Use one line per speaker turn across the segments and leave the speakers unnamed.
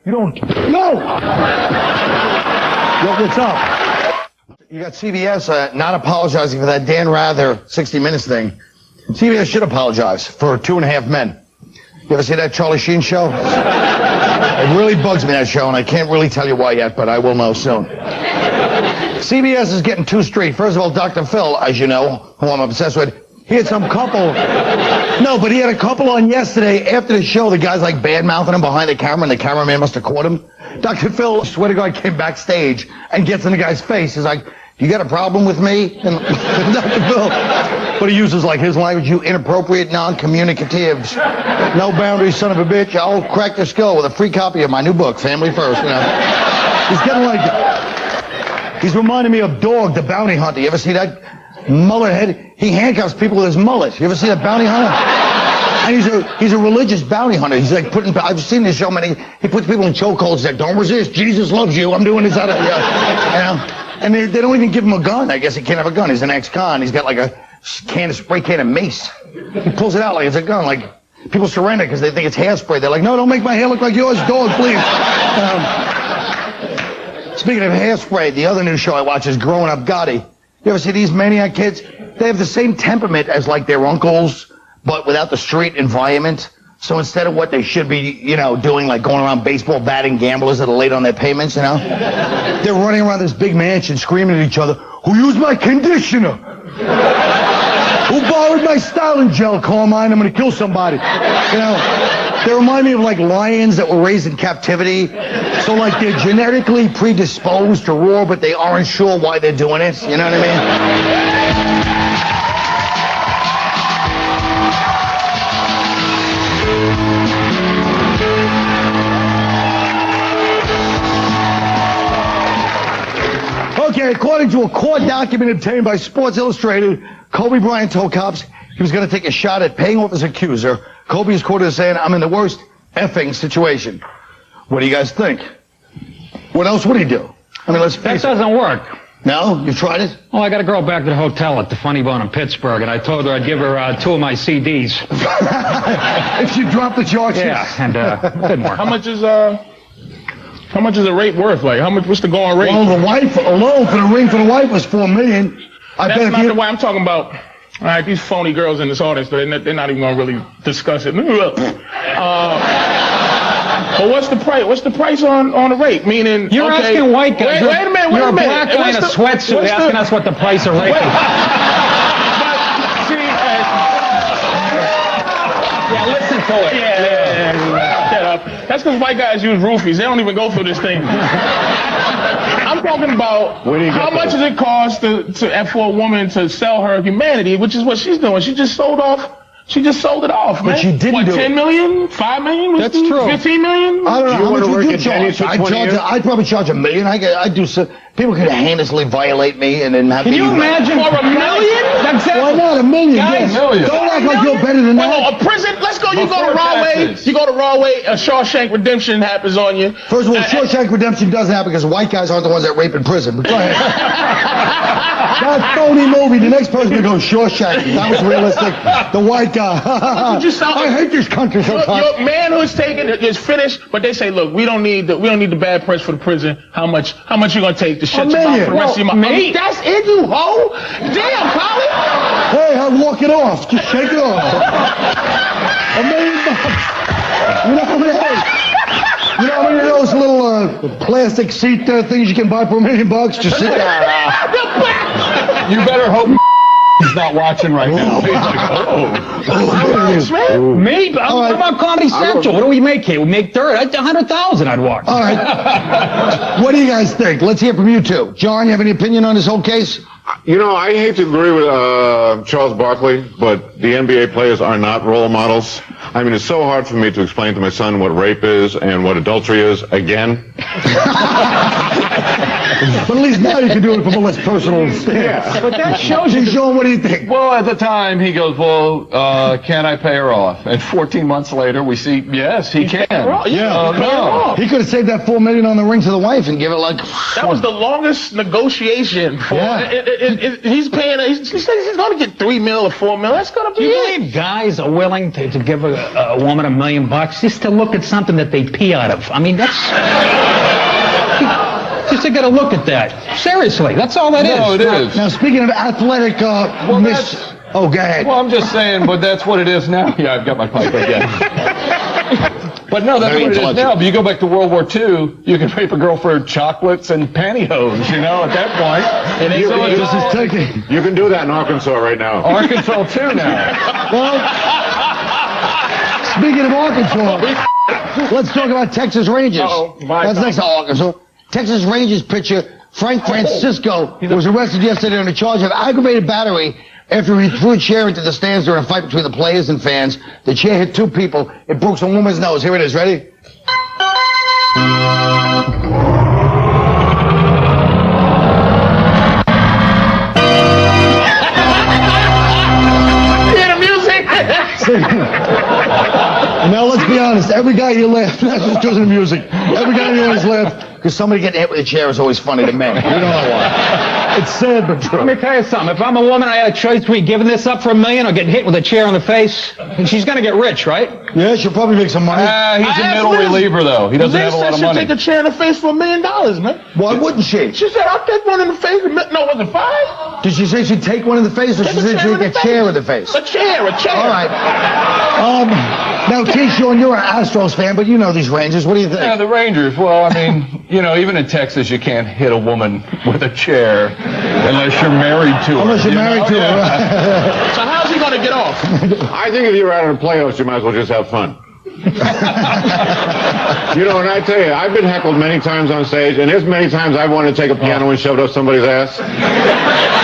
You don't... No! Yo, what's up?
You got CBS not apologizing for that Dan Rather 60 Minutes thing. CBS should apologize for 2.5 Men. You ever see that Charlie Sheen show? It really bugs me, that show, and I can't really tell you why yet, but I will know soon. CBS is getting too straight. First of all, Dr. Phil, as you know, who I'm obsessed with, he had some couple... No, but he had a couple on yesterday. After the show, the guy's like bad-mouthing him behind the camera, and the cameraman must have caught him. Dr. Phil, I swear to God, came backstage and gets in the guy's face. He's like, you got a problem with me? And Dr. Phil... But he uses like his language, you inappropriate non-communicatives. No boundaries, son of a bitch. I'll crack your skull with a free copy of my new book, Family First, you know. He's getting like... He's reminding me of Dog, the bounty hunter. You ever see that mullet head? He handcuffs people with his mullet. You ever see that bounty hunter? And he's a religious bounty hunter. He's like putting... I've seen this show many... He puts people in chokeholds. He's like, don't resist. Jesus loves you. I'm doing this out of... You know? And they don't even give him a gun. I guess he can't have a gun. He's an ex-con. He's got like a spray can of mace. He pulls it out like it's a gun. Like, people surrender because they think it's hairspray. They're like, no, don't make my hair look like yours, Dog, please. Speaking of hairspray, the other new show I watch is Growing Up Gotti. You ever see these maniac kids? They have the same temperament as like their uncles, but without the street environment. So instead of what they should be, you know, doing, like going around baseball batting gamblers that are late on their payments, you know, they're running around this big mansion screaming at each other, who used my conditioner? Who borrowed my styling gel, Carmine? I'm going to kill somebody. You know, they remind me of like lions that were raised in captivity. So like they're genetically predisposed to roar, but they aren't sure why they're doing it. You know what I mean? Okay, according to a court document obtained by Sports Illustrated, Kobe Bryant told cops he was going to take a shot at paying off his accuser. Kobe is quoted as saying, I'm in the worst effing situation. What do you guys think? What else would he do? I mean, let's face it.
That doesn't work.
No? You tried it?
Well, I got a girl back to the hotel at the Funny Bone in Pittsburgh, and I told her I'd give her 2 of my CDs.
If she dropped the charges?
Yeah, and it didn't work.
How much is a rape worth? Like, how much? What's the going rate?
Well, the wife alone for the ring for the wife was $4 million.
That's not the way I'm talking about. All right, these phony girls in this audience, they're not even going to really discuss it. But what's the price? What's the price on a rape? Meaning,
you're asking white guys.
Wait a minute.
You're a black guy in a sweatsuit asking us what the price of rape is. Yeah, listen to it.
Yeah. Shut up. That's because white guys use roofies. They don't even go through this thing. I'm talking about how much does it cost for a woman to sell her humanity, which is what she's doing. She just sold it off.
But she didn't do it.
10 million? 5 million?
That's true.
15 million?
I don't know. How much would you charge? I'd probably charge $1 million. I'd do so. People could heinously violate me and then have to...
Can you imagine?
For $1 million?
Why not $1 million?
Guys,
don't act like you're better than that.
Well, a prison? Let's go. You go to Rahway. You go to Rahway. A Shawshank Redemption happens on you.
First of all, Shawshank Redemption doesn't happen because white guys aren't the ones that rape in prison. But go ahead. That phony movie. The next person to go Shawshank. That was realistic. The white guy. I hate this country so much.
Your manhood's taken is finished, but they say, look, we don't need the bad press for the prison. How much you gonna take to shut your mouth for the rest of your mouth? That's it, you hoe. Damn, Colin.
Hey, I'll walk it off. Just shake it off. $1 million. You know how many of those little plastic seat things you can buy for $1 million? Just sit there.
You better hope he's not watching right now.
Me? What about Comedy Central? What do we make here? We make dirt. 100,000 I'd watch.
All right. What do you guys think? Let's hear from you two. John, you have any opinion on this whole case?
You know, I hate to agree with Charles Barkley, but the NBA players are not role models. I mean, it's so hard for me to explain to my son what rape is and what adultery is again.
But at least now you can do it from a less personal stance.
But that shows you.
Sean, what do you think?
Well, at the time, he goes, well, can I pay her off? And 14 months later, we see, yes, he can.
No. He could have saved that $4 million on the ring to the wife and give it like...
That was the longest negotiation. He's paying, he says he's going to get $3 million or $4 million. That's going to be
Do you believe guys are willing to give a woman $1 million just to look at something that they pee out of? I mean, that's... Just to get a look at that. Seriously, that's all that is.
No, it is.
Now, speaking of athletic, miss... Oh, go ahead.
Well, I'm just saying, but that's what it is now. Yeah, I've got my pipe again. But no, that's what it is now. But you go back to World War II, you can rape a girl for chocolates and pantyhose, you know, at that point. And
you can do that in Arkansas right now.
Arkansas, too, now.
Well, speaking of Arkansas, let's talk about Texas Rangers. That's next to Arkansas. Texas Rangers pitcher Frank Francisco was arrested yesterday on a charge of aggravated battery after he threw a chair into the stands during a fight between the players and fans. The chair hit 2 people. It broke some woman's nose. Here it is. Ready?
Hear the music?
Now, let's be honest. Every guy you laugh, not just because of the music. Every guy you always laugh because somebody getting hit with a chair is always funny to men. You don't know why. It's sad but true.
Let me tell you something. If I'm a woman, I had a choice between giving this up for $1 million or getting hit with a chair in the face. And she's going to get rich, right?
Yeah, she'll probably make some money.
He's a middle reliever, though. He doesn't have a lot of money.
Liz said she'd take a chair in the face for $1 million, man.
Why wouldn't she?
She said, I'll take one in the face. No, was it 5?
Did she say she'd take one in the face, or she said she'd take a chair in the face?
A chair.
All right. Now, T-Sean, you're an Astros fan, but you know these Rangers. What do you think?
Yeah, the Rangers. Well, I mean, you know, even in Texas, you can't hit a woman with a chair unless you're married to her.
Unless you're married to her.
So how's he going to get off?
I think if you're out in the playoffs, you might as well just have fun. You know, and I tell you, I've been heckled many times on stage, and there's many times I've wanted to take a piano and shove it up somebody's ass.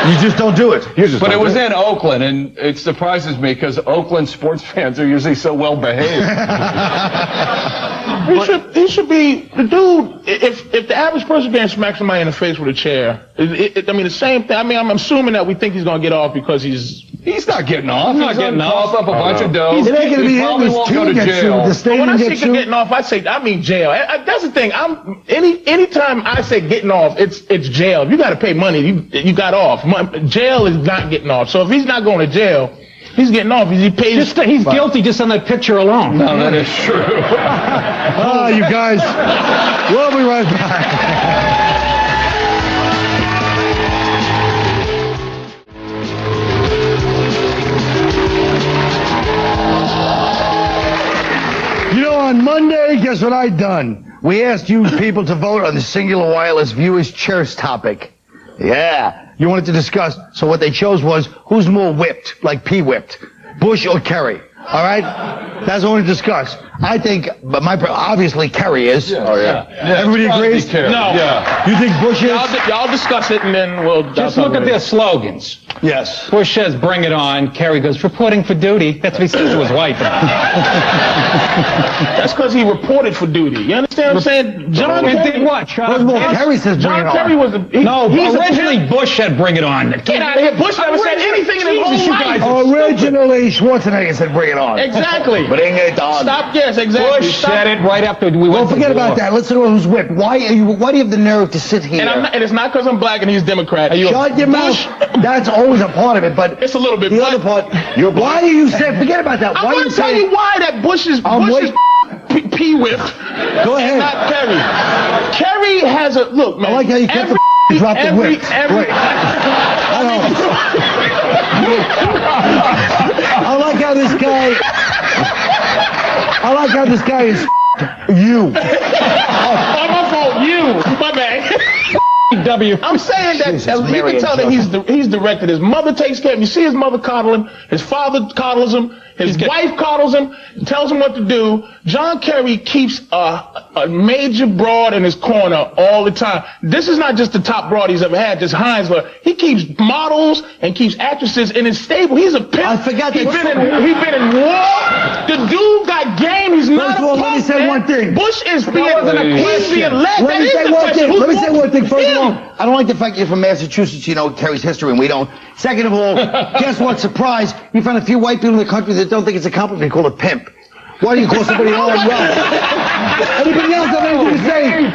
You just don't do it.
But it was in Oakland, and it surprises me because Oakland sports fans are usually so well behaved.
He should be the dude. If the average person can't smack somebody in the face with a chair, I mean the same thing. I mean, I'm assuming that we think he's gonna get off because he's
not getting off. He's not getting off. Up a bunch of dough.
He's not going to be in this team gets sued. The stadium
when I say
gets sued.
getting off, I mean jail. That's the thing. Anytime I say getting off, it's jail. If you got to pay money, you got off. Jail is not getting off. So if he's not going to jail, he's getting off. He pays.
He's guilty just on that picture alone.
No, that is true.
You guys. We'll be right back. You know, on Monday, guess what I done? We asked you people to vote on the Singular Wireless Viewers Choice topic. Yeah. You wanted to discuss. So what they chose was, who's more whipped, like P-whipped? Bush or Kerry? All right? That's what I want to discuss. I think, but obviously Kerry is.
Yeah.
Oh, yeah.
Everybody agrees?
No.
Yeah.
You think Bush is?
Y'all discuss it and then we'll
Just look at their slogans.
Yes.
Bush says, bring it on. Kerry goes, reporting for duty. That's what he says to his wife.
That's because he reported for duty. You understand what I'm saying? John Kerry
did what?
Kerry says bring it on.
John Kerry was
originally Bush said bring it on.
Get out of here. Bush never said anything in his whole life.
Originally, Schwarzenegger said bring it on.
Exactly.
Bring it on.
Stop. Yes, exactly.
Bush said it right after we went to
forget
war.
about that. Let's know who's whipped. Why do you have the nerve to sit here?
And it's not because I'm black and he's Democrat.
Shut your mouth. That's always a part of it, but
it's a little bit.
The other part. Why do you say? Forget about that.
I want to tell you why that Bush is P-whipped.
Go ahead.
Not Kerry. Kerry has a look, man.
I like how you kept dropped the whip. Great. I like how this guy. I like how this guy is you.
Oh, my fault. You. My bad. I'm saying that you can tell that he's directed. His mother takes care of him. You see his mother coddle him. His father coddles him. His wife coddles him, tells him what to do. John Kerry keeps a major broad in his corner all the time. This is not just the top broad he's ever had, just Hines, but he keeps models and keeps actresses in his stable. He's a pimp.
I forgot
He's been in war. The dude got game. He's not
First of all, let me say one thing.
Bush is being led.
Let me say one thing. First of all, I don't like the fact you're from Massachusetts, you know, Kerry's history, and we don't. Second of all, guess what? Surprise, you find a few white people in the country that don't think it's a compliment. They call it pimp. Why do you call somebody all well? Anybody else have anything to say?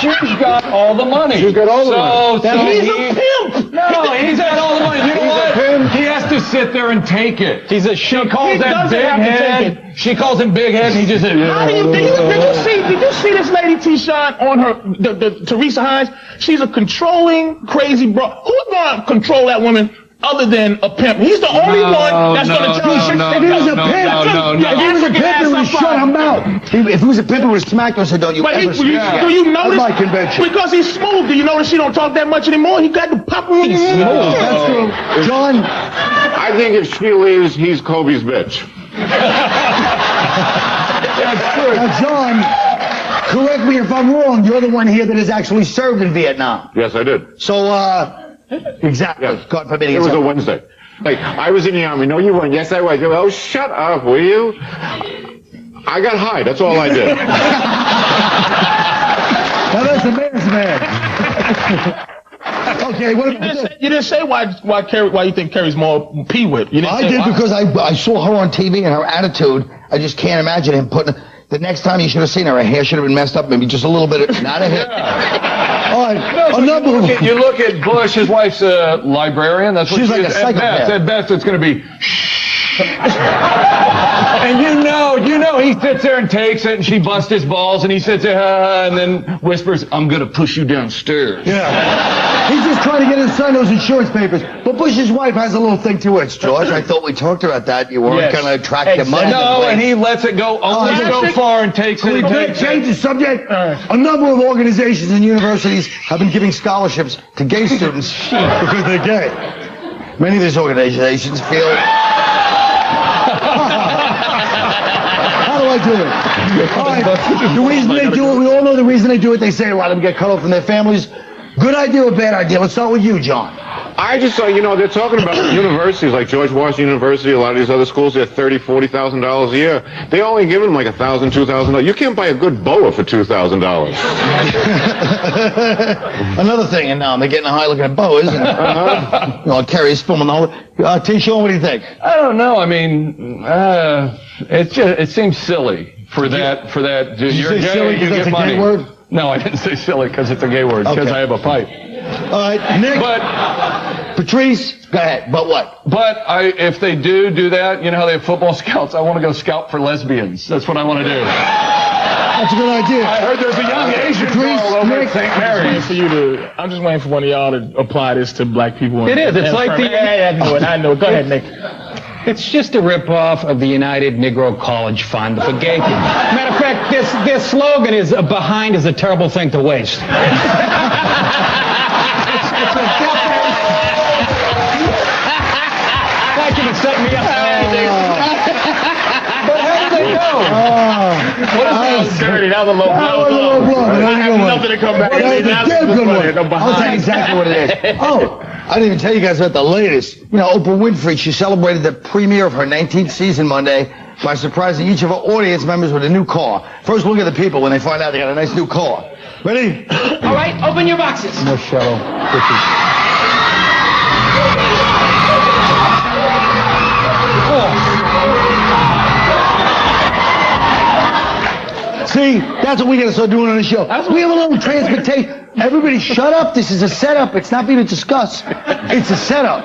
She's got all the money.
She's got all the money.
So
He's a pimp.
No, he's got all the money. You know what? He has to sit there and take it. She calls that big head. She calls him big head, and he just said,
How do you think? Did you see this lady T-Shot on her, the Teresa Hines? She's a controlling, crazy bro. Who's gonna control that woman other than a pimp? He's the only one that's gonna tell you.
If he was a pimp, if he was a pimp, he would shut him out. If he was a pimp, he would smack her and said, "Don't you
But
ever speak again."
do you notice?
That's my convention.
Because he's smooth. Do you notice she don't talk that much anymore? He got the pop on his
That's true. John,
I think if she leaves, he's Kobe's bitch.
now, John, correct me if I'm wrong. You're the one here that has actually served in Vietnam.
Yes, I did.
So, exactly.
Yes.
God forbid.
It was a Wednesday. Like, I was in the Army. No, you weren't. Yes, I was. Oh, shut up, will you? I got high. That's all I did.
Now that's a man's man. Okay, what about this?
You didn't say why you think Kerry's more P-whip. You didn't
I
say
did
why.
because I saw her on TV and her attitude. I just can't imagine him putting. The next time you should have seen her, her hair should have been messed up, maybe just a little bit. Not a hit. All right,
you look at Bush. His wife's a librarian. That's what
She's
she
like
is.
a psychopath.
At best, it's going to be. And you know, he sits there and takes it, and she busts his balls, and he sits there and then whispers, "I'm going to push you downstairs."
Yeah. He's just trying to get his son those insurance papers. But Bush's wife has a little thing to it. George, I thought we talked about that. You weren't going to attract the money.
No, and he lets it go only so far and takes it.
We did change the subject. A number of organizations and universities have been giving scholarships to gay students because they're gay. Many of these organizations feel... How do I do it? All right. The reason they do it, we all know the reason they do it. They say a lot of them get cut off from their families. Good idea or bad idea? Let's start with you, John.
I just saw, they're talking about universities like George Washington University, a lot of these other schools, they're $30,000, $40,000 a year. They only give them like $1,000, $2,000. You can't buy a good boa for $2,000.
Another thing, and now they're getting high looking at boas. And, Kerry's filming the whole... T-Sean, what do you think?
I don't know. I mean, it seems silly for that.
Did you say silly because that's a gay word?
No, I didn't say silly because it's a gay word, because I have a pipe.
All right, Nick.
But
Patrice, go ahead. But what?
But if they do that, you know how they have football scouts? I want to go scout for lesbians. That's what I want to do.
That's a good idea.
I heard there's a young Asian girl over at St. Mary's.
I'm just waiting for one of y'all to apply this to black people.
It is. It's like
I know. Go ahead, Nick.
It's just a ripoff of the United Negro College Fund for gay people. Matter of fact, their slogan is "Behind is a terrible thing to waste." It's like you set me up.
But how do they know?
What is that? Dirty. That was a low blow. I have nothing to come back.
That was a damn good one. I'll tell you exactly what it is. Oh, I didn't even tell you guys about the latest. Oprah Winfrey, she celebrated the premiere of her 19th season Monday by surprising each of her audience members with a new car. First, look at the people when they find out they got a nice new car. Ready?
All right, open your boxes.
No shuttle. See, that's what we got to start doing on the show. We have a little transportation. Everybody shut up. This is a setup. It's not being a discuss. It's a setup.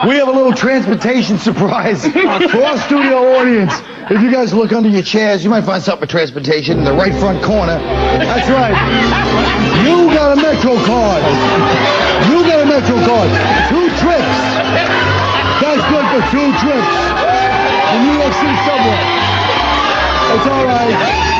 We have a little transportation surprise for our studio audience. If you guys look under your chairs, you might find something for transportation in the right front corner. That's right. You got a Metro card. You got a Metro card. 2 trips. That's good for 2 trips. The New York City subway. It's all right.